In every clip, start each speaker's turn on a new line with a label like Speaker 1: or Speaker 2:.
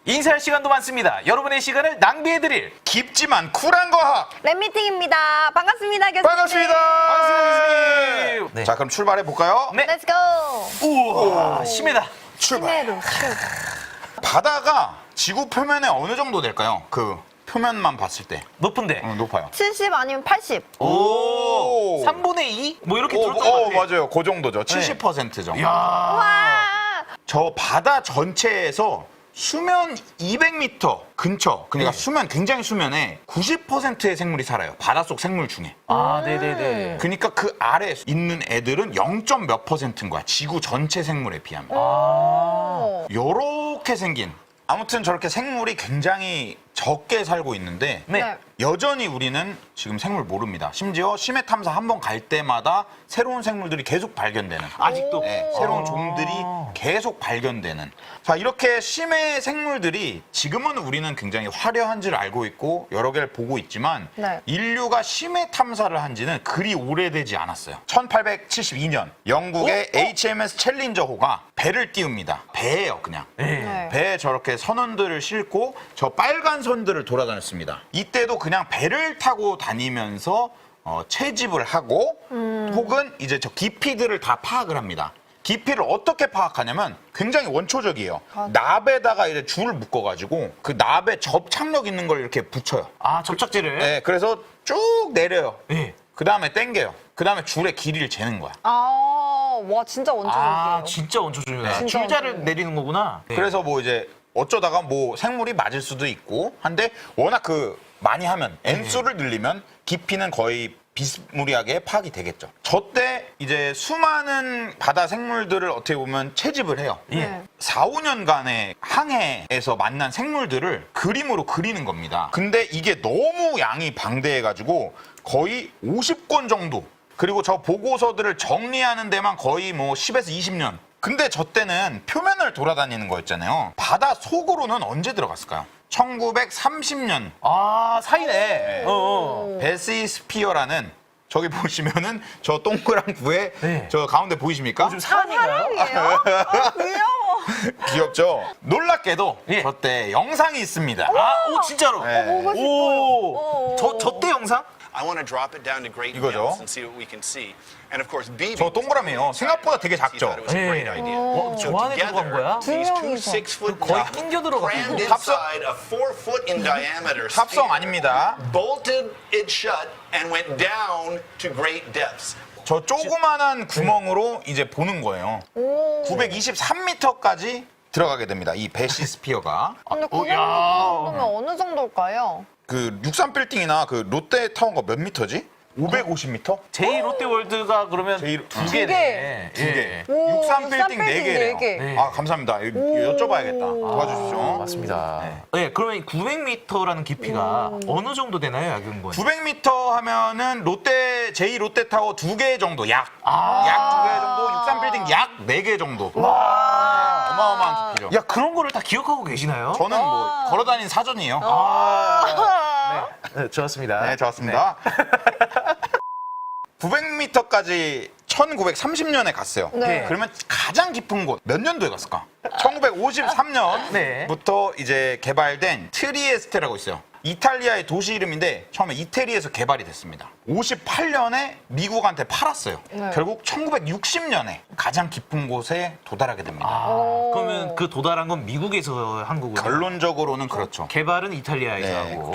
Speaker 1: 인사할 시간도 많습니다. 여러분의 시간을 낭비해드릴
Speaker 2: 깊지만 쿨한 과학.
Speaker 3: 랩미팅입니다. 반갑습니다, 교수님.
Speaker 2: 반갑습니다.
Speaker 1: 반갑습니다, 교수님. 네.
Speaker 2: 자, 그럼 출발해 볼까요?
Speaker 1: 네.
Speaker 3: Let's go.
Speaker 1: 우와, 심해다.
Speaker 2: 출발.
Speaker 3: 심해로
Speaker 2: 바다가 지구 표면에 어느 정도 될까요? 그 표면만 봤을 때
Speaker 1: 높은데.
Speaker 2: 높아요.
Speaker 3: 70 아니면 80.
Speaker 2: 오.
Speaker 1: 3분의 2? 뭐 이렇게 들을 것 같아.
Speaker 2: 맞아요. 그 정도죠. 70% 정도.
Speaker 1: 야.
Speaker 3: 와.
Speaker 2: 저 바다 전체에서 수면 200m 근처, 그러니까 수면, 굉장히 수면에 90%의 생물이 살아요. 바닷속 생물 중에.
Speaker 1: 아, 네네네.
Speaker 2: 그러니까 그 아래 있는 애들은 0. 몇 %인 거야. 지구 전체 생물에 비하면.
Speaker 3: 오.
Speaker 2: 요렇게 생긴. 아무튼 저렇게 생물이 굉장히 적게 살고 있는데
Speaker 1: 네.
Speaker 2: 여전히 우리는 지금 생물 모릅니다. 심지어 심해 탐사 한 번 갈 때마다 새로운 생물들이 계속 발견되는.
Speaker 1: 아직도.
Speaker 2: 네, 새로운 종들이 계속 발견되는. 자, 이렇게 심해 생물들이 지금은 우리는 굉장히 화려한 줄 알고 있고 여러 개를 보고 있지만
Speaker 3: 네.
Speaker 2: 인류가 심해 탐사를 한 지는 그리 오래되지 않았어요. 1872년 영국의 HMS 챌린저호가 배를 띄웁니다. 배예요, 그냥.
Speaker 1: 네.
Speaker 2: 배에 저렇게 선원들을 싣고 저 빨간 선들을 돌아다녔습니다. 이때도 그냥 배를 타고 다니면서 채집을 하고 혹은 이제 저 깊이들을 다 파악을 합니다. 깊이를 어떻게 파악하냐면 굉장히 원초적이에요. 납에다가 이제 줄을 묶어가지고 그 납에 접착력 있는 걸 이렇게 붙여요.
Speaker 1: 아, 접착제를.
Speaker 2: 네, 그래서 쭉 내려요.
Speaker 1: 네.
Speaker 2: 그 다음에 당겨요. 그 다음에 줄의 길이를 재는 거야.
Speaker 3: 와, 진짜 원초적이에요.
Speaker 1: 아, 진짜 원초적이다.
Speaker 3: 진짜
Speaker 1: 줄자를
Speaker 3: 원초적이에요.
Speaker 1: 내리는 거구나. 네.
Speaker 2: 그래서 뭐 이제 어쩌다가 뭐 생물이 맞을 수도 있고 한데 워낙 그 많이 하면 N수를 늘리면 깊이는 거의 비스무리하게 파악이 되겠죠. 저때 이제 수많은 바다 생물들을 어떻게 보면 채집을 해요.
Speaker 1: 예.
Speaker 2: 4, 5년간의 항해에서 만난 생물들을 그림으로 그리는 겁니다. 근데 이게 너무 양이 방대해가지고 거의 50권 정도. 그리고 저 보고서들을 정리하는 데만 거의 뭐 10에서 20년. 근데 저 때는 표면을 돌아다니는 거였잖아요. 바다 속으로는 언제 들어갔을까요? 1930년
Speaker 1: 아, 사이네.
Speaker 2: 베시스피어라는 저기 보시면은 저 동그란 구에
Speaker 1: 네.
Speaker 2: 저 가운데 보이십니까?
Speaker 1: 좀 사람인가요?
Speaker 3: 사람이에요? 아, 귀여워.
Speaker 2: 귀엽죠? 놀랍게도
Speaker 1: 예.
Speaker 2: 저때 영상이 있습니다.
Speaker 1: 아, 오, 진짜로.
Speaker 2: 네.
Speaker 3: 보고 싶어요.
Speaker 1: 오. 저때 영상?
Speaker 4: I want to drop it down to great
Speaker 2: 이거죠.
Speaker 4: depths and see what we can see. And of course, BB.
Speaker 2: 저 동그라미요. 생각보다 되게 작죠?
Speaker 4: Thought it was a great
Speaker 1: 네.
Speaker 4: idea.
Speaker 1: 저 안에 들어간 거야?
Speaker 4: These
Speaker 3: 두
Speaker 4: two
Speaker 3: 명이서.
Speaker 4: 6-foot
Speaker 1: 거의
Speaker 4: dots
Speaker 1: 낑겨 들어가고.
Speaker 4: crammed
Speaker 2: 합성-
Speaker 4: inside a 4-foot in diameter
Speaker 2: 합성
Speaker 4: sphere,
Speaker 2: 아닙니다.
Speaker 4: bolted it shut and went down to great depths.
Speaker 2: 저 조그만한 구멍으로 이제 보는 거예요. 923m까지 들어가게 됩니다. 이 베시스피어가.
Speaker 3: 근데
Speaker 1: 야.
Speaker 3: 900m 정도면 어느 정도일까요?
Speaker 2: 그 63빌딩이나 그 롯데타워가 몇 미터지? 550m?
Speaker 1: 제2롯데월드가 그러면
Speaker 2: 제2
Speaker 1: 두 개네.
Speaker 2: 두 개.
Speaker 3: 오,
Speaker 2: 63빌딩 4개래요.
Speaker 3: 개.
Speaker 1: 네.
Speaker 2: 아, 감사합니다. 여쭤봐야겠다. 도와주십시오.
Speaker 1: 맞습니다. 네, 그러면 900m라는 깊이가 어느 정도 되나요, 야경본?
Speaker 2: 900m 하면은 제2롯데타워 2개 정도, 약 2개 정도, 63빌딩 약 4개 정도. 네, 어마어마한 깊이죠.
Speaker 1: 야, 그런 거를 다 기억하고 계시나요?
Speaker 2: 저는 뭐 걸어다니는 사전이에요.
Speaker 1: 네, 좋았습니다.
Speaker 2: 네, 좋았습니다. 900m까지 1930년에 갔어요.
Speaker 3: 네.
Speaker 2: 그러면 가장 깊은 곳 몇 년도에 갔을까? 1953년부터
Speaker 1: 네.
Speaker 2: 이제 개발된 트리에스테라고 있어요. 이탈리아의 도시 이름인데 처음에 이태리에서 개발이 됐습니다. 58년에 미국한테 팔았어요.
Speaker 3: 네.
Speaker 2: 결국 1960년에 가장 깊은 곳에 도달하게 됩니다.
Speaker 1: 아, 그러면 그 도달한 건 미국에서 한 거군요.
Speaker 2: 결론적으로는 그렇죠.
Speaker 1: 개발은 이탈리아에서
Speaker 2: 네,
Speaker 1: 하고.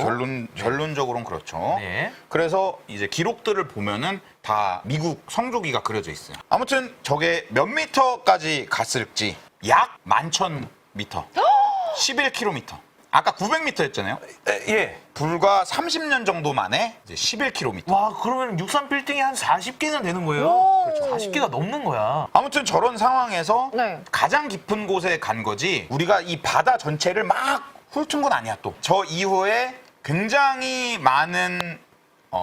Speaker 2: 결론적으로는 그렇죠.
Speaker 1: 네.
Speaker 2: 그래서 이제 기록들을 보면은 다 미국 성조기가 그려져 있어요. 아무튼 저게 몇 미터까지 갔을지 약 11,000m, 11km. 아까 900m였잖아요.
Speaker 1: 예.
Speaker 2: 불과 30년 정도 만에 이제 11km.
Speaker 1: 와, 그러면 63빌딩이 한 40개는 되는 거예요?
Speaker 3: 오.
Speaker 1: 그렇죠. 40개가 넘는 거야.
Speaker 2: 아무튼 저런 상황에서
Speaker 3: 네.
Speaker 2: 가장 깊은 곳에 간 거지 우리가 이 바다 전체를 막 훑은 건 아니야 또. 저 이후에 굉장히 많은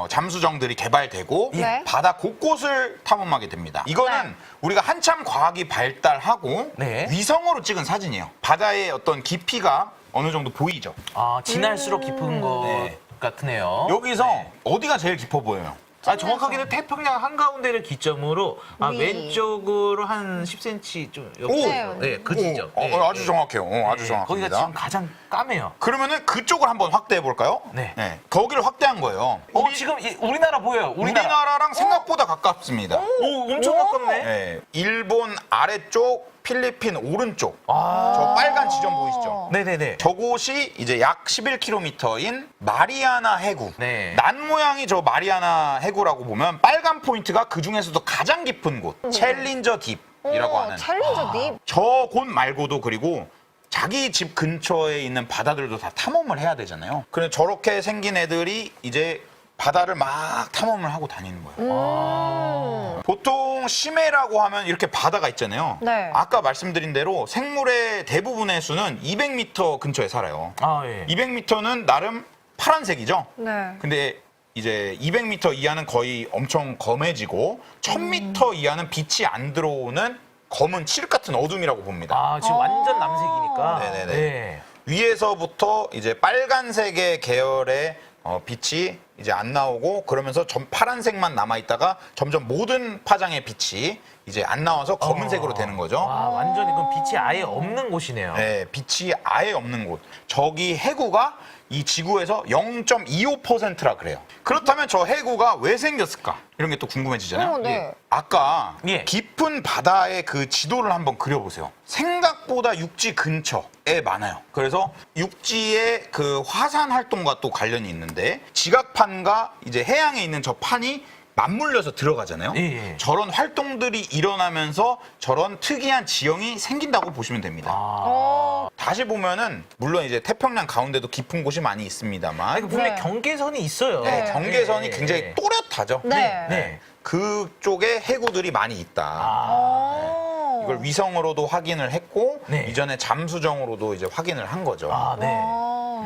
Speaker 2: 잠수정들이 개발되고
Speaker 3: 네.
Speaker 2: 바다 곳곳을 탐험하게 됩니다. 이거는
Speaker 3: 네.
Speaker 2: 우리가 한참 과학이 발달하고
Speaker 1: 네.
Speaker 2: 위성으로 찍은 사진이에요. 바다의 어떤 깊이가 어느 정도 보이죠.
Speaker 1: 아, 지날수록 깊은 것
Speaker 2: 네.
Speaker 1: 같으네요.
Speaker 2: 여기서 어디가 제일 깊어 보여요?
Speaker 1: 정확하게는 태평양 한가운데를 기점으로
Speaker 3: 위.
Speaker 1: 왼쪽으로 한 10cm 좀
Speaker 2: 오!
Speaker 1: 옆에 네, 그 지점.
Speaker 2: 오,
Speaker 1: 네,
Speaker 2: 아주 정확해요. 아주 정확합니다.
Speaker 1: 거기가 지금 가장 까매요.
Speaker 2: 그러면은 그쪽을 한번 확대해 볼까요?
Speaker 1: 네.
Speaker 2: 거기를 확대한 거예요.
Speaker 1: 지금 우리나라 보여요.
Speaker 2: 우리나라랑 생각보다 가깝습니다.
Speaker 1: 오, 엄청 가깝네.
Speaker 2: 네. 일본 아래쪽, 필리핀 오른쪽.
Speaker 1: 아.
Speaker 2: 저 빨간 지점 보이시죠?
Speaker 1: 네네네.
Speaker 2: 저곳이 이제 약 11km인 마리아나 해구.
Speaker 1: 네.
Speaker 2: 난 모양이 저 마리아나 해구라고 보면 빨간 포인트가 그 중에서도 가장 깊은 곳, 챌린저 딥이라고 하는.
Speaker 3: 챌린저 딥.
Speaker 2: 저 곳 말고도 그리고 자기 집 근처에 있는 바다들도 다 탐험을 해야 되잖아요. 그래 저렇게 생긴 애들이 이제 바다를 막 탐험을 하고 다니는 거예요. 보통 심해라고 하면 이렇게 바다가 있잖아요.
Speaker 3: 네.
Speaker 2: 아까 말씀드린 대로 생물의 대부분의 수는 200m 근처에 살아요.
Speaker 1: 아, 예.
Speaker 2: 200m는 나름 파란색이죠.
Speaker 3: 네.
Speaker 2: 근데 이제 200m 이하는 거의 엄청 검해지고 1000m 이하는 빛이 안 들어오는 검은 칠흑 같은 어둠이라고 봅니다.
Speaker 1: 아, 지금 완전 남색이니까.
Speaker 2: 네네네.
Speaker 1: 네.
Speaker 2: 위에서부터 이제 빨간색의 계열의 빛이 이제 안 나오고 그러면서 파란색만 남아 있다가 점점 모든 파장의 빛이 이제 안 나와서 검은색으로 되는 거죠.
Speaker 1: 와, 완전히 그럼 빛이 아예 없는 곳이네요.
Speaker 2: 네, 빛이 아예 없는 곳. 저기 해구가 이 지구에서 0.25%라 그래요. 그렇다면 저 해구가 왜 생겼을까? 이런 게 또 궁금해지잖아요.
Speaker 3: 네.
Speaker 2: 아까
Speaker 1: 예.
Speaker 2: 깊은 바다의 그 지도를 한번 그려보세요. 생각보다 육지 근처에 많아요. 그래서 육지의 그 화산 활동과 또 관련이 있는데 지각판과 이제 해양에 있는 저 판이 맞물려서 들어가잖아요.
Speaker 1: 예, 예.
Speaker 2: 저런 활동들이 일어나면서 저런 특이한 지형이 생긴다고 보시면 됩니다.
Speaker 1: 아.
Speaker 2: 다시 보면은 물론 이제 태평양 가운데도 깊은 곳이 많이 있습니다만
Speaker 1: 아니, 분명
Speaker 3: 네.
Speaker 1: 경계선이 있어요.
Speaker 2: 네, 경계선이
Speaker 1: 예,
Speaker 2: 굉장히
Speaker 1: 예.
Speaker 2: 또렷하죠.
Speaker 3: 네.
Speaker 1: 네.
Speaker 2: 그쪽에 해구들이 많이 있다.
Speaker 1: 아.
Speaker 2: 이걸 위성으로도 확인을 했고
Speaker 1: 네.
Speaker 2: 이전에 잠수정으로도 이제 확인을 한 거죠.
Speaker 1: 아, 네.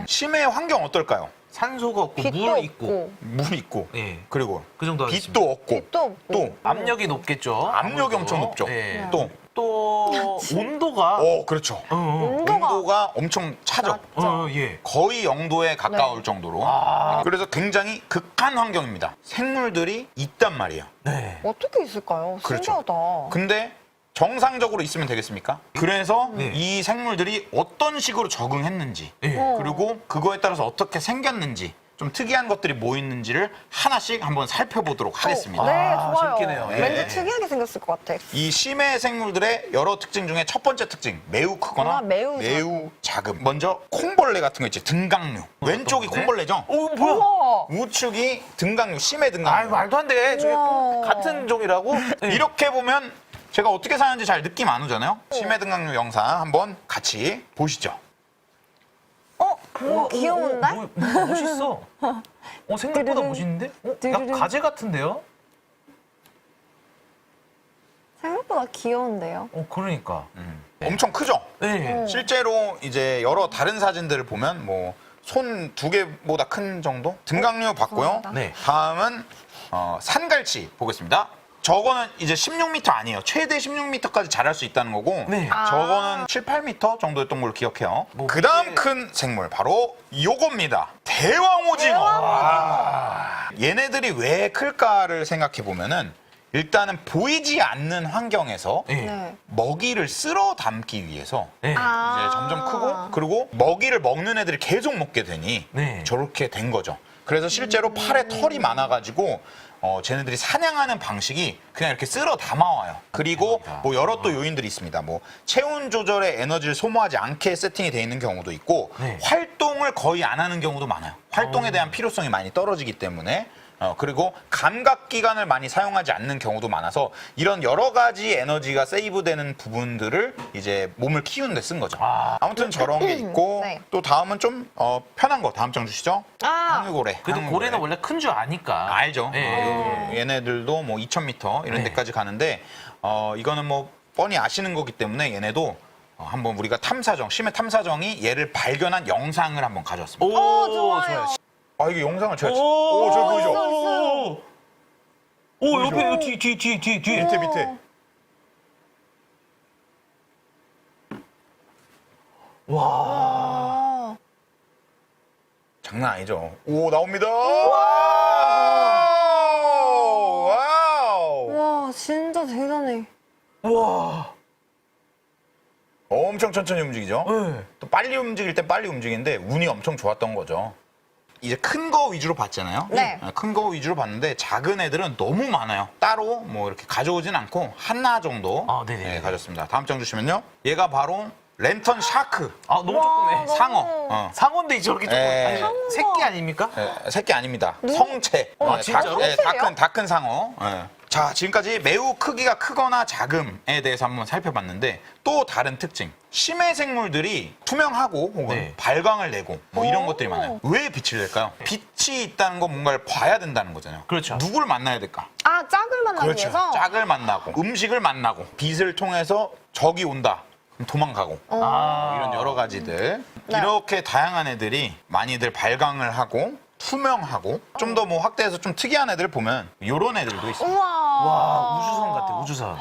Speaker 2: 심해 환경 어떨까요?
Speaker 1: 산소가 없고
Speaker 3: 빛도
Speaker 1: 물 있고.
Speaker 3: 없고.
Speaker 2: 물 있고
Speaker 1: 예.
Speaker 2: 그리고
Speaker 1: 그 정도
Speaker 2: 빛도 없고
Speaker 3: 빛도 없고.
Speaker 2: 또
Speaker 1: 압력이 높겠죠.
Speaker 2: 압력이
Speaker 1: 아무래도.
Speaker 2: 엄청 높죠.
Speaker 1: 예.
Speaker 2: 또
Speaker 1: 온도가
Speaker 2: 그렇죠.
Speaker 3: 온도가
Speaker 2: 온도가 엄청 차죠.
Speaker 1: 예.
Speaker 2: 거의 0도에 가까울
Speaker 3: 네.
Speaker 2: 정도로.
Speaker 1: 아.
Speaker 2: 그래서 굉장히 극한 환경입니다. 생물들이 있단 말이에요.
Speaker 1: 네.
Speaker 3: 어떻게 있을까요?
Speaker 2: 그렇죠.
Speaker 3: 신기하다.
Speaker 2: 근데 정상적으로 있으면 되겠습니까? 그래서
Speaker 1: 네.
Speaker 2: 이 생물들이 어떤 식으로 적응했는지
Speaker 1: 예.
Speaker 2: 그리고 그거에 따라서 어떻게 생겼는지 좀 특이한 것들이 뭐 있는지를 하나씩 한번 살펴보도록 하겠습니다.
Speaker 3: 네,
Speaker 1: 아,
Speaker 3: 좋아요.
Speaker 1: 재밌겠네요. 예.
Speaker 3: 왠지 특이하게 생겼을 것 같아.
Speaker 2: 이 심해 생물들의 여러 특징 중에 첫 번째 특징 매우 크거나
Speaker 3: 아, 매우
Speaker 2: 작음. 먼저 콩벌레 같은 거 있지 등강류. 왼쪽이
Speaker 1: 콩벌레?
Speaker 2: 콩벌레죠.
Speaker 1: 오, 뭐야?
Speaker 3: 우와.
Speaker 2: 우측이 등강류, 심해
Speaker 1: 아,
Speaker 2: 등강류.
Speaker 1: 말도 안 돼. 저게
Speaker 3: 우와.
Speaker 1: 같은 종이라고? 예.
Speaker 2: 이렇게 보면 제가 어떻게 사는지 잘 느낌 안 오잖아요. 심해 등강류 영상 한번 같이 보시죠.
Speaker 3: 오, 귀여운데?
Speaker 1: 멋있어. 생각보다
Speaker 3: 드르릉.
Speaker 1: 멋있는데?
Speaker 3: 드르릉.
Speaker 1: 약 가재 같은데요?
Speaker 3: 생각보다 귀여운데요?
Speaker 1: 그러니까.
Speaker 2: 엄청 크죠?
Speaker 1: 네.
Speaker 2: 실제로 이제 여러 다른 사진들을 보면 뭐 손 2개보다 큰 정도? 등강류 봤고요.
Speaker 3: 그렇습니다.
Speaker 1: 네.
Speaker 2: 다음은 산갈치 보겠습니다. 저거는 이제 16m 아니에요. 최대 16m까지 자랄 수 있다는 거고
Speaker 1: 네.
Speaker 2: 저거는 7, 8m 정도였던 걸로 기억해요.
Speaker 1: 뭐
Speaker 2: 그 다음
Speaker 1: 그게-
Speaker 2: 큰 생물 바로 요겁니다. 대왕오징어. 얘네들이 왜 클까를 생각해 보면은 일단은 보이지 않는 환경에서
Speaker 1: 네.
Speaker 3: 네.
Speaker 2: 먹이를 쓸어 담기 위해서
Speaker 1: 네.
Speaker 2: 이제 점점 크고 그리고 먹이를 먹는 애들이 계속 먹게 되니
Speaker 1: 네.
Speaker 2: 저렇게 된 거죠. 그래서 실제로 팔에 털이 많아가지고 쟤네들이 사냥하는 방식이 그냥 이렇게 쓸어 담아와요. 그리고
Speaker 1: 대박이다.
Speaker 2: 뭐 여러 또 요인들이 있습니다. 뭐 체온 조절에 에너지를 소모하지 않게 세팅이 돼 있는 경우도 있고
Speaker 1: 네.
Speaker 2: 활동을 거의 안 하는 경우도 많아요. 활동에 대한 필요성이 많이 떨어지기 때문에 그리고 감각 기관을 많이 사용하지 않는 경우도 많아서 이런 여러 가지 에너지가 세이브되는 부분들을 이제 몸을 키우는 데 쓴 거죠. 아무튼 저런 게 있고
Speaker 3: 네.
Speaker 2: 또 다음은 좀 편한 거 다음 장 주시죠. 항유고래.
Speaker 1: 그래도
Speaker 2: 항유고래.
Speaker 1: 고래는 원래 큰 줄 아니까.
Speaker 2: 알죠.
Speaker 1: 네.
Speaker 2: 얘네들도 뭐 2,000m 이런
Speaker 1: 네.
Speaker 2: 데까지 가는데 이거는 뭐 뻔히 아시는 거기 때문에 얘네도 한번 우리가 심해 탐사정이 얘를 발견한 영상을 한번 가져왔습니다.
Speaker 3: 좋아요.
Speaker 2: 이게 영상을 제가 저 보이죠?
Speaker 1: 오, 옆에 뒤.
Speaker 2: 밑에.
Speaker 1: 와.
Speaker 3: 아,
Speaker 2: 장난 아니죠? 오 나옵니다.
Speaker 1: 우와.
Speaker 2: 엄청 천천히 움직이죠.
Speaker 1: 네.
Speaker 2: 또 빨리 움직일 땐 빨리 움직이는데 운이 엄청 좋았던 거죠. 이제 큰 거 위주로 봤잖아요.
Speaker 3: 네.
Speaker 2: 큰 거 위주로 봤는데 작은 애들은 너무 많아요. 따로 뭐 이렇게 가져오진 않고 하나 정도
Speaker 1: 아, 네네.
Speaker 2: 가졌습니다. 다음 장 주시면요. 얘가 바로 랜턴 샤크.
Speaker 1: 아, 너무
Speaker 3: 와,
Speaker 1: 조그매.
Speaker 3: 너무-
Speaker 2: 상어.
Speaker 1: 상어인데 저렇게 조금
Speaker 2: 에.
Speaker 1: 아니, 새끼 아닙니까?
Speaker 2: 새끼 아닙니다. 성체.
Speaker 1: 아, 진짜로?
Speaker 3: 성체예요?
Speaker 2: 다 큰 상어. 자, 지금까지 매우 크기가 크거나 작음에 대해서 한번 살펴봤는데 또 다른 특징. 심해 생물들이 투명하고 혹은
Speaker 1: 네.
Speaker 2: 발광을 내고 뭐 이런
Speaker 3: 오.
Speaker 2: 것들이 많아요. 왜 빛을 낼까요? 빛이 있다는 건 뭔가를 봐야 된다는 거잖아요.
Speaker 1: 그렇죠.
Speaker 2: 누구를 만나야 될까?
Speaker 3: 아, 짝을 만나기
Speaker 2: 그렇죠.
Speaker 3: 위해서?
Speaker 2: 짝을 만나고 음식을 만나고 빛을 통해서 적이 온다. 그럼 도망가고.
Speaker 1: 아,
Speaker 2: 이런 여러 가지들
Speaker 3: 네.
Speaker 2: 이렇게 다양한 애들이 많이들 발광을 하고 투명하고 좀 더 뭐 확대해서 좀 특이한 애들 보면 이런 애들도 있어요.
Speaker 3: 우와.
Speaker 1: 와, 우주선 같아, 우주선.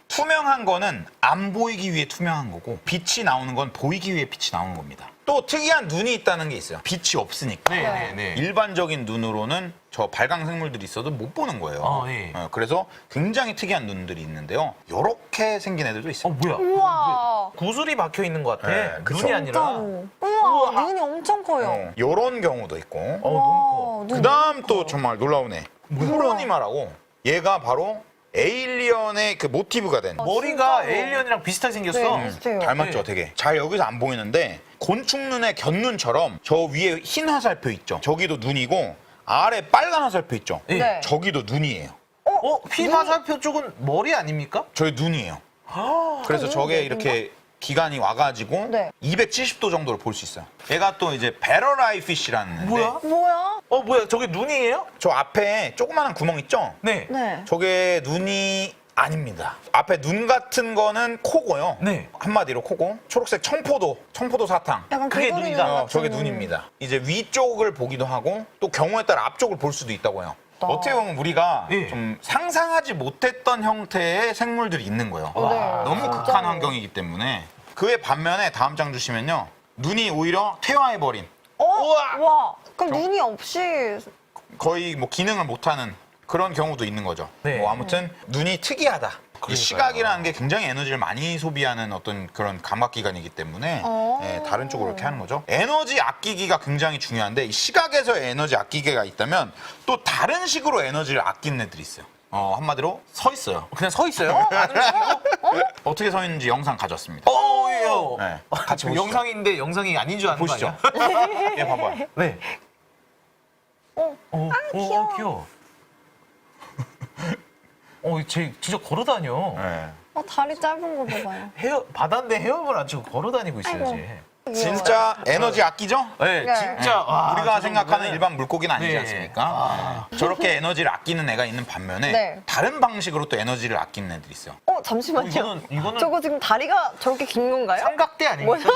Speaker 2: 투명한 거는 안 보이기 위해 투명한 거고 빛이 나오는 건 보이기 위해 빛이 나오는 겁니다. 또 특이한 눈이 있다는 게 있어요. 빛이 없으니까.
Speaker 1: 네, 네, 네.
Speaker 2: 일반적인 눈으로는 저 발광 생물들이 있어도 못 보는 거예요.
Speaker 1: 예.
Speaker 2: 그래서 굉장히 특이한 눈들이 있는데요. 이렇게 생긴 애들도 있어요.
Speaker 1: 뭐야?
Speaker 3: 우와.
Speaker 1: 구슬이 박혀 있는 것 같아.
Speaker 2: 네, 그쵸.
Speaker 1: 눈이 아니라.
Speaker 3: 진짜로. 우와, 눈이 엄청 커요.
Speaker 2: 이런 경우도 있고.
Speaker 1: 너무
Speaker 3: 눈
Speaker 2: 그 다음
Speaker 3: 너무
Speaker 2: 또
Speaker 3: 커.
Speaker 2: 정말 놀라운 애. 프로니마라고. 얘가 바로 에일리언의 그 모티브가 된.
Speaker 1: 커. 머리가
Speaker 3: 진짜로.
Speaker 1: 에일리언이랑 비슷하게 생겼어.
Speaker 3: 네, 비슷해요.
Speaker 2: 닮았죠,
Speaker 1: 네.
Speaker 2: 되게. 잘 여기서 안 보이는데 곤충 눈의 곁눈처럼 저 위에 흰 화살표 있죠. 저기도 눈이고 아래 빨간 화살표 있죠.
Speaker 1: 예.
Speaker 3: 네.
Speaker 2: 저기도 눈이에요.
Speaker 1: 흰 화살표 쪽은 머리 아닙니까?
Speaker 2: 저희 눈이에요. 그래서 저게
Speaker 3: 눈인데,
Speaker 2: 이렇게 기간이 와가지고
Speaker 3: 네.
Speaker 2: 270도 정도를 볼 수 있어요. 얘가 또 이제 베러라이 피쉬라는 애인데
Speaker 1: 뭐야?
Speaker 3: 뭐야?
Speaker 1: 뭐야? 저게 눈이에요?
Speaker 2: 저 앞에 조그마한 구멍 있죠?
Speaker 1: 네.
Speaker 3: 네.
Speaker 2: 저게 눈이 아닙니다. 앞에 눈 같은 거는 코고요.
Speaker 1: 네.
Speaker 2: 한마디로 코고. 초록색 청포도 사탕.
Speaker 3: 약간
Speaker 1: 그게
Speaker 3: 개구리
Speaker 1: 눈이다.
Speaker 3: 눈 같은
Speaker 2: 저게 눈입니다. 이제 위쪽을 보기도 하고 또 경우에 따라 앞쪽을 볼 수도 있다고 해요. 어떻게 보면 우리가
Speaker 1: 예.
Speaker 2: 좀 상상하지 못했던 형태의 생물들이 있는 거예요.
Speaker 3: 네.
Speaker 2: 너무
Speaker 3: 진짜로.
Speaker 2: 극한 환경이기 때문에 그에 반면에 다음 장 주시면요. 눈이 오히려 퇴화해버린
Speaker 3: 와. 그럼 눈이 없이
Speaker 2: 거의 뭐 기능을 못하는 그런 경우도 있는 거죠.
Speaker 1: 네.
Speaker 2: 뭐 아무튼 눈이 특이하다. 이
Speaker 1: 그러니까요.
Speaker 2: 시각이라는 게 굉장히 에너지를 많이 소비하는 어떤 그런 감각기관이기 때문에 다른 쪽으로 이렇게 하는 거죠. 에너지 아끼기가 굉장히 중요한데 이 시각에서의 에너지 아끼기가 있다면 또 다른 식으로 에너지를 아끼는 애들이 있어요. 한마디로 서 있어요.
Speaker 1: 그냥 서 있어요? 안 움직이고?
Speaker 2: 어떻게 서 있는지 영상 가져왔습니다.
Speaker 1: 예요.
Speaker 2: 네, 같이
Speaker 1: 지금
Speaker 2: 보시죠.
Speaker 1: 영상인데 영상이 아닌 줄 아는
Speaker 2: 보시죠.
Speaker 1: 거 아니야?
Speaker 2: 얘 봐봐요.
Speaker 1: 네.
Speaker 3: 귀여워.
Speaker 1: 귀여워. 쟤 진짜 걸어 다녀.
Speaker 2: 네.
Speaker 3: 다리 짧은 거 봐봐요.
Speaker 1: 바다인데 헤엄을 안 치고 걸어 다니고 있어야지.
Speaker 3: 아이고.
Speaker 2: 진짜 에너지 아끼죠?
Speaker 1: 네,
Speaker 3: 네.
Speaker 1: 진짜. 와,
Speaker 2: 우리가
Speaker 1: 저
Speaker 2: 생각하는
Speaker 1: 정도면-
Speaker 2: 일반 물고기는 아니지
Speaker 1: 네.
Speaker 2: 않습니까? 저렇게 에너지를 아끼는 애가 있는 반면에
Speaker 3: 네.
Speaker 2: 다른 방식으로 또 에너지를 아끼는 애들이 있어요.
Speaker 3: 잠시만요.
Speaker 1: 이거는
Speaker 3: 저거 지금 다리가 저렇게 긴 건가요?
Speaker 1: 삼각대 아닙니까?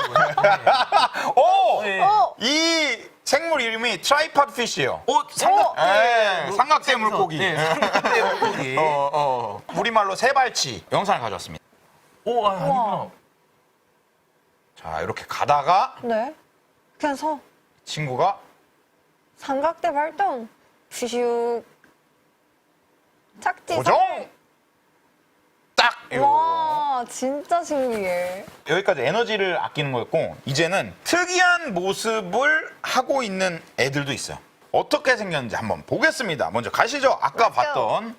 Speaker 2: 오!
Speaker 1: 네.
Speaker 2: 이 생물 이름이 트라이팟 피쉬예요.
Speaker 1: 삼각대.
Speaker 2: 삼각대 물고기.
Speaker 1: 네, 삼각대 물고기.
Speaker 2: 우리말로 세발치 영상을 가져왔습니다.
Speaker 1: 아니구나.
Speaker 2: 자, 이렇게 가다가
Speaker 3: 네. 그냥 서.
Speaker 2: 친구가
Speaker 3: 삼각대 발동. 슈슉. 착지.
Speaker 2: 고정! 딱! 이러고.
Speaker 3: 와, 진짜 신기해.
Speaker 2: 여기까지 에너지를 아끼는 거였고 이제는 특이한 모습을 하고 있는 애들도 있어요. 어떻게 생겼는지 한번 보겠습니다. 먼저 가시죠. 아까
Speaker 3: Let's go.
Speaker 2: 봤던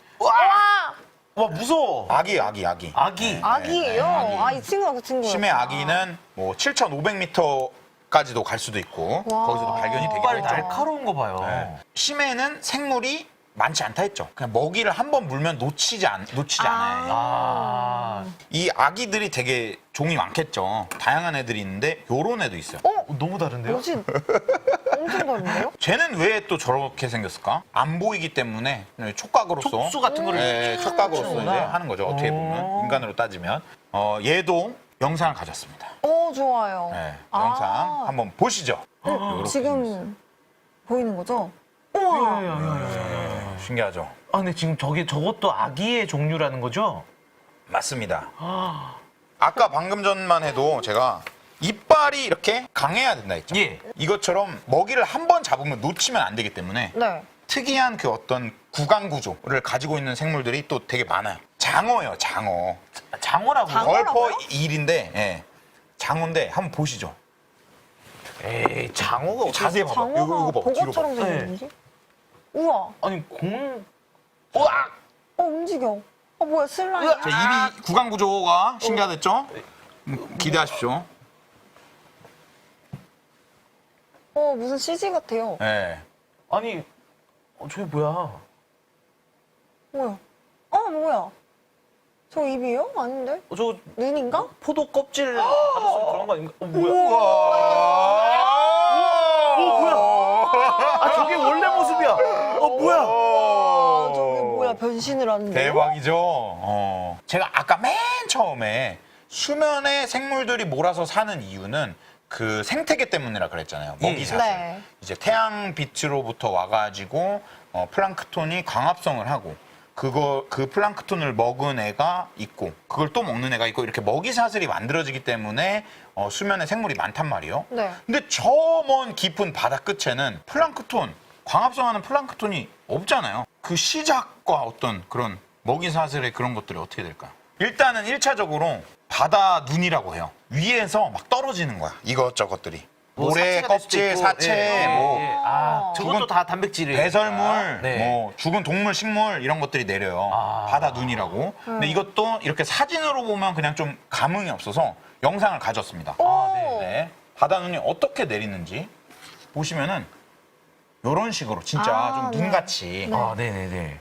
Speaker 1: 와, 무서워.
Speaker 2: 아기.
Speaker 1: 아기.
Speaker 3: 아기예요.
Speaker 2: 아기.
Speaker 3: 아, 이 친구가 그 친구예요.
Speaker 2: 심해 아기는 뭐 7,500m까지도 갈 수도 있고
Speaker 3: 와.
Speaker 2: 거기서도 발견이 되기도
Speaker 1: 빨리
Speaker 2: 했죠.
Speaker 1: 날카로운 거 봐요.
Speaker 2: 네. 심해는 생물이 많지 않다 했죠. 그냥 먹이를 한 번 물면 놓치지 않아요. 이 아기들이 되게 종이 많겠죠. 다양한 애들이 있는데 요런 애도 있어요.
Speaker 1: 너무 다른데요?
Speaker 3: 뭐지? 엄청 다른데요?
Speaker 2: 쟤는 왜 또 저렇게 생겼을까? 안 보이기 때문에 촉각으로서
Speaker 1: 촉수 같은 거를
Speaker 2: 네, 촉각으로서 이제
Speaker 1: 촉수구나.
Speaker 2: 하는 거죠. 어떻게 보면 인간으로 따지면 얘도 영상을 가졌습니다.
Speaker 3: 좋아요.
Speaker 2: 네,
Speaker 3: 아.
Speaker 2: 영상 한번 보시죠. 요렇게
Speaker 3: 지금 보이는 거죠? 우와.
Speaker 2: 생겼어요. 신기하죠?
Speaker 1: 근데 지금 저것도 아기의 종류라는 거죠?
Speaker 2: 맞습니다. 아까 방금 전만 해도 제가 이빨이 이렇게 강해야 된다 했죠.
Speaker 1: 예.
Speaker 2: 이것처럼 먹이를 한 번 잡으면 놓치면 안 되기 때문에
Speaker 3: 네.
Speaker 2: 특이한 그 어떤 구강 구조를 가지고 있는 생물들이 또 되게 많아요. 장어예요, 장어.
Speaker 1: 장어라고.
Speaker 3: 장어?
Speaker 2: 걸퍼
Speaker 3: 장어라고요?
Speaker 2: 1인데 예. 장어인데 한번 보시죠.
Speaker 1: 에이, 장어가 어떻게
Speaker 2: 자세히 봐봐.
Speaker 3: 장어가
Speaker 2: 이거 봐. 뒤로 봐.
Speaker 3: 보고처럼 생겼는지? 우와.
Speaker 1: 아니 공. 우악!
Speaker 3: 움직여. 뭐야, 슬라임이야?
Speaker 2: 자, 입이 구강 구조가 신기하겠죠? 기대하십시오.
Speaker 3: 무슨 CG 같아요.
Speaker 2: 예.
Speaker 1: 아니 저게 뭐야?
Speaker 3: 뭐야? 뭐야? 저 입이에요? 아닌데?
Speaker 1: 저
Speaker 3: 눈인가?
Speaker 1: 포도 껍질 받았으면 그런 거 아닌가? 뭐야?
Speaker 2: 뭐야?
Speaker 1: 아 저게 원래 모습이야. 뭐야?
Speaker 3: 저게 뭐야, 변신을 하는데?
Speaker 2: 대박이죠. 제가 아까 맨 처음에 수면에 생물들이 몰아서 사는 이유는 그 생태계 때문이라 그랬잖아요. 먹이사슬.
Speaker 3: 네.
Speaker 2: 이제 태양빛으로부터 와가지고 플랑크톤이 광합성을 하고 그 플랑크톤을 먹은 애가 있고 그걸 또 먹는 애가 있고 이렇게 먹이사슬이 만들어지기 때문에 수면에 생물이 많단 말이에요.
Speaker 3: 네.
Speaker 2: 근데 저 먼 깊은 바다 끝에는 플랑크톤, 광합성하는 플랑크톤이 없잖아요. 그 시작과 어떤 그런 먹이사슬의 그런 것들이 어떻게 될까요? 일단은 1차적으로 바다 눈이라고 해요. 위에서 막 떨어지는 거야. 이것저것들이.
Speaker 1: 뭐
Speaker 2: 모래
Speaker 1: 사체가 될 수도
Speaker 2: 껍질,
Speaker 1: 있고,
Speaker 2: 사체, 뭐
Speaker 1: 아, 저것도
Speaker 2: 죽은
Speaker 1: 다 단백질이에요.
Speaker 2: 배설물,
Speaker 1: 네.
Speaker 2: 뭐 죽은 동물, 식물 이런 것들이 내려요.
Speaker 1: 아.
Speaker 2: 바다 눈이라고. 근데 이것도 이렇게 사진으로 보면 그냥 좀 감흥이 없어서 영상을 가졌습니다.
Speaker 1: 네.
Speaker 2: 바다 눈이 어떻게 내리는지 보시면은 이런 식으로 진짜 좀
Speaker 3: 네.
Speaker 2: 눈같이.
Speaker 1: 아, 네네네.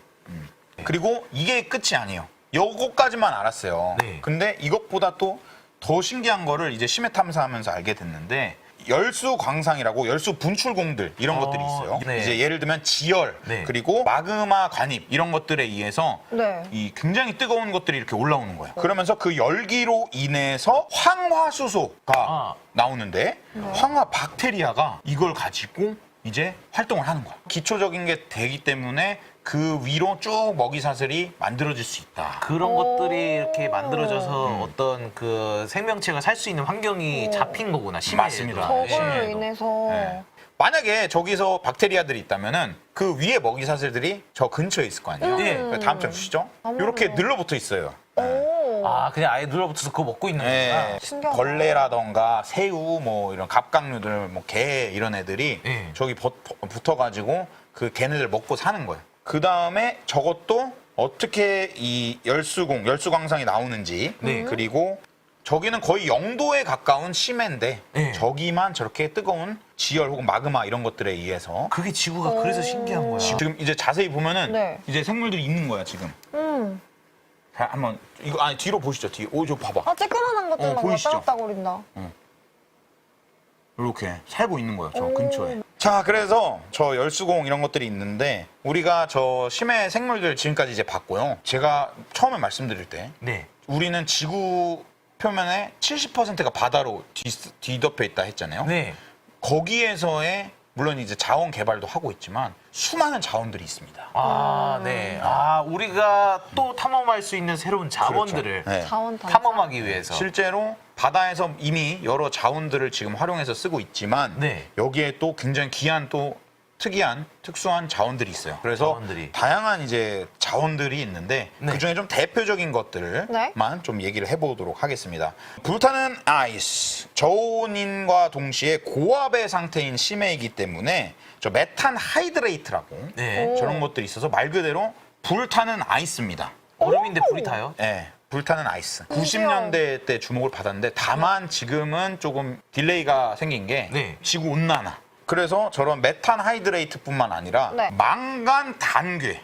Speaker 2: 그리고 이게 끝이 아니에요. 요거까지만 알았어요.
Speaker 1: 네.
Speaker 2: 근데 이것보다 또 더 신기한 거를 이제 심해 탐사하면서 알게 됐는데 열수 광상이라고 열수 분출공들 이런 것들이 있어요.
Speaker 1: 네.
Speaker 2: 이제 예를 들면 지열
Speaker 1: 네.
Speaker 2: 그리고 마그마 관입 이런 것들에 의해서
Speaker 3: 네.
Speaker 2: 이 굉장히 뜨거운 것들이 이렇게 올라오는 거예요. 그러면서 그 열기로 인해서 황화수소가
Speaker 1: 아.
Speaker 2: 나오는데 황화 박테리아가 이걸 가지고 이제 활동을 하는 거야. 기초적인 게 되기 때문에 그 위로 쭉 먹이사슬이 만들어질 수 있다.
Speaker 1: 그런 것들이 이렇게 만들어져서 어떤 그 생명체가 살 수 있는 환경이 잡힌 거구나. 심해에도.
Speaker 2: 맞습니다.
Speaker 3: 저걸로
Speaker 2: 심해도.
Speaker 3: 인해서.
Speaker 2: 네. 만약에 저기서 박테리아들이 있다면은 그 위에 먹이사슬들이 저 근처에 있을 거 아니에요.
Speaker 1: 네.
Speaker 2: 다음 장 주시죠. 이렇게 늘러붙어 있어요.
Speaker 1: 아, 그냥 아예 눌러붙어서 그거 먹고 있는 거구나.
Speaker 2: 네.
Speaker 3: 신기하다.
Speaker 2: 벌레라던가 새우 뭐 이런 갑각류들 뭐 개 이런 애들이
Speaker 1: 네.
Speaker 2: 저기 붙어가지고 그 걔네들 먹고 사는 거예요. 그 다음에 저것도 어떻게 이 열수광상이 나오는지
Speaker 1: 네.
Speaker 2: 그리고 저기는 거의 0도에 가까운 심해인데
Speaker 1: 네.
Speaker 2: 저기만 저렇게 뜨거운 지열 혹은 마그마 이런 것들에 의해서
Speaker 1: 그게 지구가 그래서 신기한 거야.
Speaker 2: 지금 이제 자세히 보면은
Speaker 3: 네.
Speaker 2: 이제 생물들이 있는 거야 지금. 자, 한번 이거 아니 뒤로 보시죠. 뒤. 저 봐봐.
Speaker 3: 쬐끄만한 것들만
Speaker 2: 보이시죠?
Speaker 3: 왔다 갔다 거린다.
Speaker 2: 이렇게 살고 있는 거예요. 저 근처에. 자, 그래서 저 열수공 이런 것들이 있는데 우리가 저 심해 생물들 지금까지 이제 봤고요. 제가 처음에 말씀드릴 때
Speaker 1: 네.
Speaker 2: 우리는 지구 표면의 70%가 바다로 뒤덮여 있다 했잖아요.
Speaker 1: 네.
Speaker 2: 거기에서의 물론 이제 자원 개발도 하고 있지만 수많은 자원들이 있습니다.
Speaker 1: 아, 네. 아, 우리가 또 탐험할 수 있는 새로운 자원들을
Speaker 2: 그렇죠. 네.
Speaker 3: 자원 단자.
Speaker 1: 탐험하기 위해서.
Speaker 2: 실제로 바다에서 이미 여러 자원들을 지금 활용해서 쓰고 있지만
Speaker 1: 네.
Speaker 2: 여기에 또 굉장히 귀한 또 특이한 특수한 자원들이 있어요. 그래서
Speaker 1: 자원들이.
Speaker 2: 다양한 이제 자원들이 있는데
Speaker 1: 네.
Speaker 2: 그중에 좀 대표적인 것들을만
Speaker 3: 네.
Speaker 2: 좀 얘기를 해보도록 하겠습니다. 불타는 아이스, 저온인과 동시에 고압의 상태인 심해이기 때문에 저 메탄 하이드레이트라고
Speaker 1: 네.
Speaker 2: 저런 것들이 있어서 말 그대로 불타는 아이스입니다.
Speaker 1: 얼음인데 불이 타요?
Speaker 2: 네, 불타는 아이스. 90년대 때 주목을 받았는데 다만 지금은 조금 딜레이가 생긴 게
Speaker 1: 네.
Speaker 2: 지구 온난화. 그래서 저런 메탄 하이드레이트뿐만 아니라
Speaker 3: 네.
Speaker 2: 망간 단괴.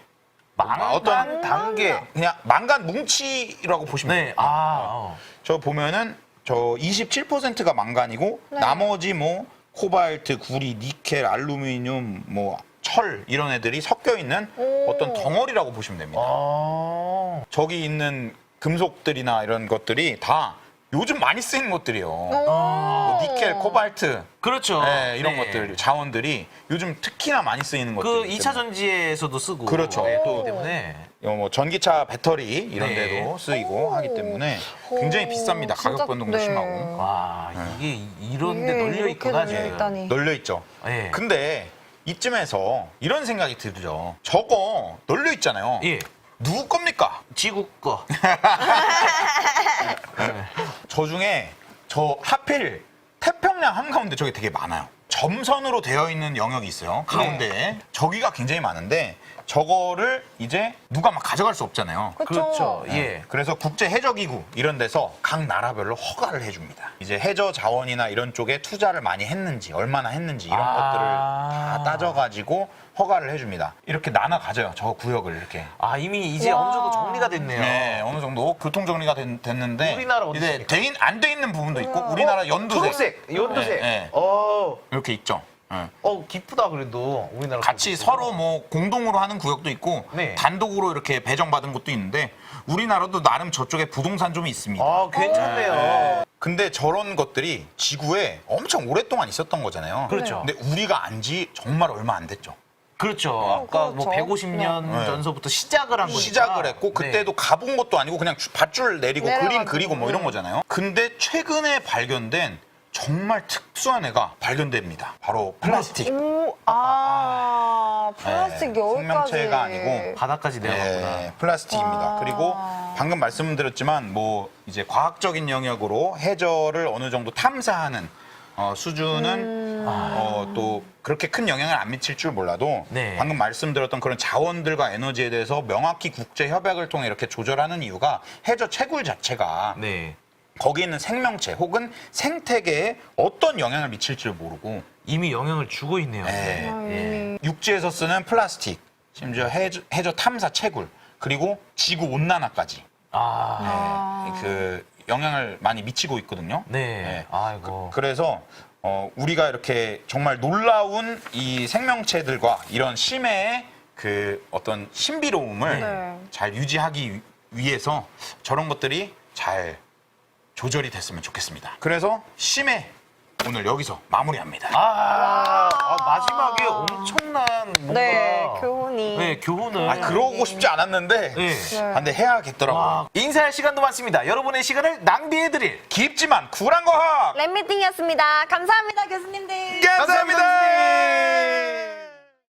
Speaker 1: 망간
Speaker 2: 어떤
Speaker 1: 단계.
Speaker 2: 그냥 망간 뭉치라고 보시면
Speaker 1: 네.
Speaker 2: 돼요.
Speaker 1: 아.
Speaker 2: 저 보면은 저 27%가 망간이고
Speaker 3: 네.
Speaker 2: 나머지 뭐 코발트, 구리, 니켈, 알루미늄, 뭐 철 이런 애들이 섞여 있는 어떤 덩어리라고 보시면 됩니다.
Speaker 1: 아.
Speaker 2: 저기 있는 금속들이나 이런 것들이 다 요즘 많이 쓰이는 것들이에요. 뭐 니켈, 코발트,
Speaker 1: 그렇죠.
Speaker 2: 네, 이런
Speaker 1: 네.
Speaker 2: 것들, 자원들이 요즘 특히나 많이 쓰이는
Speaker 1: 그
Speaker 2: 것들.
Speaker 1: 2차 전지에서도 쓰고.
Speaker 2: 그렇죠.
Speaker 1: 네,
Speaker 2: 또.
Speaker 1: 그렇기 때문에.
Speaker 2: 뭐 전기차 배터리 이런
Speaker 1: 네.
Speaker 2: 데도 쓰이고 하기 때문에 굉장히 비쌉니다. 가격
Speaker 3: 진짜,
Speaker 2: 변동도
Speaker 3: 네.
Speaker 2: 심하고.
Speaker 1: 와, 이게 이런데
Speaker 3: 이게
Speaker 1: 널려
Speaker 3: 이렇게
Speaker 1: 있구나,
Speaker 3: 널려
Speaker 1: 지금.
Speaker 3: 있다니.
Speaker 2: 널려 있죠.
Speaker 1: 예.
Speaker 2: 근데 이쯤에서 이런 생각이 들죠. 저거 널려 있잖아요.
Speaker 1: 예.
Speaker 2: 누구 겁니까?
Speaker 1: 지구 거.
Speaker 2: 저 중에 저 하필 태평양 한가운데 저게 되게 많아요. 점선으로 되어 있는 영역이 있어요. 가운데에. 저기가 굉장히 많은데 저거를 이제 누가 막 가져갈 수 없잖아요.
Speaker 1: 그렇죠. 예.
Speaker 2: 그래서 국제해저기구 이런 데서 각 나라별로 허가를 해줍니다. 이제 해저 자원이나 이런 쪽에 투자를 많이 했는지 얼마나 했는지 이런 것들을 다 따져가지고 허가를 해줍니다. 이렇게 나눠 가져요. 저 구역을 이렇게.
Speaker 1: 아, 이미 이제
Speaker 3: 와.
Speaker 1: 어느 정도 정리가 됐네요.
Speaker 2: 네, 어느 정도 교통 정리가 됐는데
Speaker 1: 우리나라 어디
Speaker 2: 이제
Speaker 1: 있습니까?
Speaker 2: 안 돼 있는 부분도 있고 우리나라 연두색
Speaker 1: 초록색, 연두색.
Speaker 2: 네, 네. 이렇게 있죠. 네.
Speaker 1: 기쁘다 그래도 우리나라.
Speaker 2: 같이 서로 뭐 공동으로 하는 구역도 있고
Speaker 1: 네.
Speaker 2: 단독으로 이렇게 배정받은 것도 있는데 우리나라도 나름 저쪽에 부동산 좀 있습니다.
Speaker 1: 아, 괜찮네요.
Speaker 2: 근데 저런 것들이 지구에 엄청 오랫동안 있었던 거잖아요.
Speaker 1: 그렇죠.
Speaker 2: 근데 우리가 안지 정말 얼마 안 됐죠.
Speaker 1: 그렇죠. 아까 뭐
Speaker 3: 그렇죠.
Speaker 1: 150년
Speaker 2: 네.
Speaker 1: 전서부터 시작을 한 거니까.
Speaker 2: 시작을 했고 그때도 가본 것도 아니고 그냥 밧줄 내리고 그림
Speaker 3: 내려가지고.
Speaker 2: 그리고 뭐 이런 거잖아요. 근데 최근에 발견된 정말 특수한 애가 발견됩니다. 바로 플라스틱.
Speaker 3: 플라스틱
Speaker 2: 네,
Speaker 3: 여기까지.
Speaker 2: 생명체가 아니고
Speaker 1: 바닥까지 내려갔구나.
Speaker 2: 네, 플라스틱입니다.
Speaker 3: 와.
Speaker 2: 그리고 방금 말씀드렸지만 뭐 이제 과학적인 영역으로 해저를 어느 정도 탐사하는 수준은 또 그렇게 큰 영향을 안 미칠 줄 몰라도
Speaker 1: 네.
Speaker 2: 방금 말씀드렸던 그런 자원들과 에너지에 대해서 명확히 국제 협약을 통해 이렇게 조절하는 이유가 해저 채굴 자체가
Speaker 1: 네.
Speaker 2: 거기 있는 생명체 혹은 생태계에 어떤 영향을 미칠지 모르고
Speaker 1: 이미 영향을 주고 있네요.
Speaker 2: 네.
Speaker 1: 예.
Speaker 2: 육지에서 쓰는 플라스틱, 심지어 해저 탐사 채굴, 그리고 지구 온난화까지 그 영향을 많이 미치고 있거든요.
Speaker 1: 네. 아이고.
Speaker 2: 그래서 우리가 이렇게 정말 놀라운 이 생명체들과 이런 심해의 그 어떤 신비로움을
Speaker 3: 네.
Speaker 2: 잘 유지하기 위해서 저런 것들이 잘 조절이 됐으면 좋겠습니다. 그래서 심해 오늘 여기서 마무리합니다.
Speaker 1: 마지막에 엄청난 뭔가
Speaker 3: 네, 교훈이.
Speaker 1: 네, 교훈을
Speaker 2: 그러고 싶지 않았는데
Speaker 1: 네.
Speaker 2: 근데 해야겠더라고요.
Speaker 1: 인사할 시간도 많습니다. 여러분의 시간을 낭비해드릴
Speaker 2: 깊지만 쿨한 과학
Speaker 3: 랩미팅이었습니다. 감사합니다, 교수님들.
Speaker 2: 감사합니다.